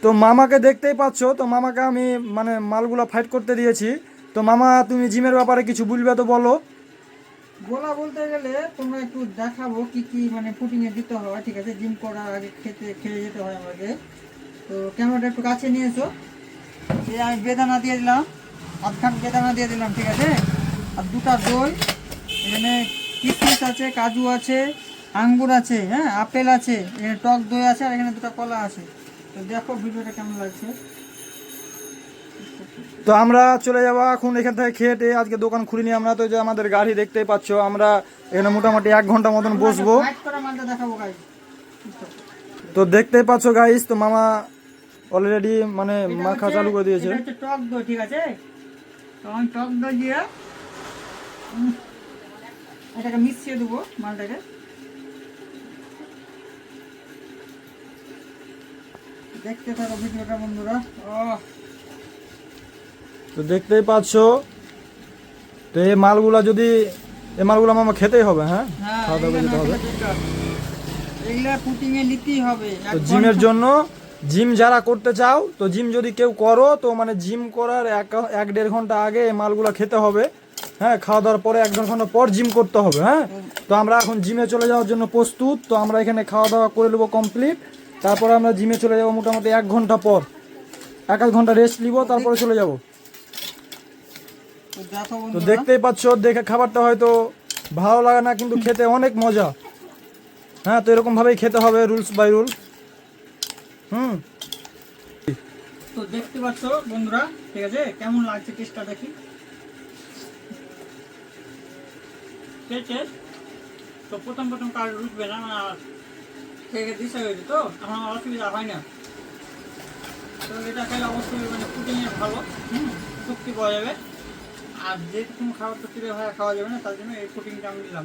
তো মামাকে দেখতেই পাচ্ছ, তো মামাকে আমি মানে মালগুলা ফাইট করতে দিয়েছি। তো মামা তুমি জিমের ব্যাপারে কিছু বলবে তো বলো। বলা বলতে গেলে তোমরা একটু দেখাবো কি কি মানে পুটিংয়ে দিতে হয়, ঠিক আছে? জিম করার আগে খেয়ে যেতে হয় আমাকে। তো ক্যামেরাটা একটু কাছে নিয়ে এসো। এই আমি বেদানা দিয়ে দিলাম, আধখান বেদানা দিয়ে দিলাম, ঠিক আছে? আর দুটা দই, এখানে কিশমিশ আছে, কাজু আছে, আঙ্গুর আছে, হ্যাঁ, আপেল আছে, এখানে টক দই আছে, আর এখানে দুটো কলা আছে। তো দেখো ভিডিওটা কেমন লাগছে। তো আমরা চলে যাবো এখন এখান থেকে খেয়ে টেয়ে, আজকে দোকান খুলিনি আমরা। তো যে আমাদের গাড়ি দেখতেই পাচ্ছ, আমরা এখানে মোটামুটি 1 ঘন্টা মতন আমরা একটা বসবো। ফাইট করা মালটা দেখাবো গাইস। তো দেখতেই পাচ্ছ গাইস, তো মামা অলরেডি মানে এটা মাখা হচ্ছে চালু করে দিয়েছে। এটা হচ্ছে টক দই, ঠিক আছে? তো আমি টক দই দিয়ে এটাকে মিশিয়ে দেবো মালটাকে। দেখতে থাকো ভিডিওটা বন্ধুরা। ও তো দেখতেই পাচ্ছ, তো এই মালগুলা যদি এই মালগুলো মামা খেতেই হবে। হ্যাঁ, হ্যাঁ, খাওয়া দাওয়া এইগুলা যেতে হবে। না খেলে বেকার। এইগুলা পুটিংয়ে নিতেই হবে তো 1 জিমের ঘন্টা। জন্য, জিম যারা করতে চাও, তো জিম যদি কেউ করো, তো মানে জিম করার 1-1.5 ঘন্টা আগে এই মালগুলো খেতে হবে। হ্যাঁ, খাওয়া দাওয়ার পরে 1-1.5 ঘন্টা পর জিম করতে হবে। হ্যাঁ, তো আমরা এখন জিমে চলে যাওয়ার জন্য প্রস্তুত। তো আমরা এখানে খাওয়া দাওয়া করে নেবো কমপ্লিট, তারপরে আমরা জিমে চলে যাবো মোটামুটি 1 ঘন্টা পর। 1-1 ঘন্টা রেস্ট নিব, তারপরে চলে যাব। তো দেখো তো বন্ধুরা, দেখতেই পাচ্ছ, দেখে খাবারটা হয়তো ভালো লাগে না, কিন্তু খেতে অনেক মজা। হ্যাঁ, তো এরকম ভাবেই খেতে হবে, রুলস বাই রুল। হুম। তো দেখতে পাচ্ছ বন্ধুরা, ঠিক আছে? কেমন লাগছে টেস্টটা দেখি। টেস্ট তো প্রথম প্রথম কার রুচবে না, মানে খেয়ে দিশা হয়েছে, তো এখন আমার অসুবিধা হয় না। তো এটা খেলে অবশ্যই মানে প্রোটিনের ভালো, শক্তি পাওয়া যাবে। আর যেহেতু কোনো খাবার তো চিড়ে ভাড়া খাওয়া যাবে না, তার জন্য এই প্রোটিনটা আমি নিলাম।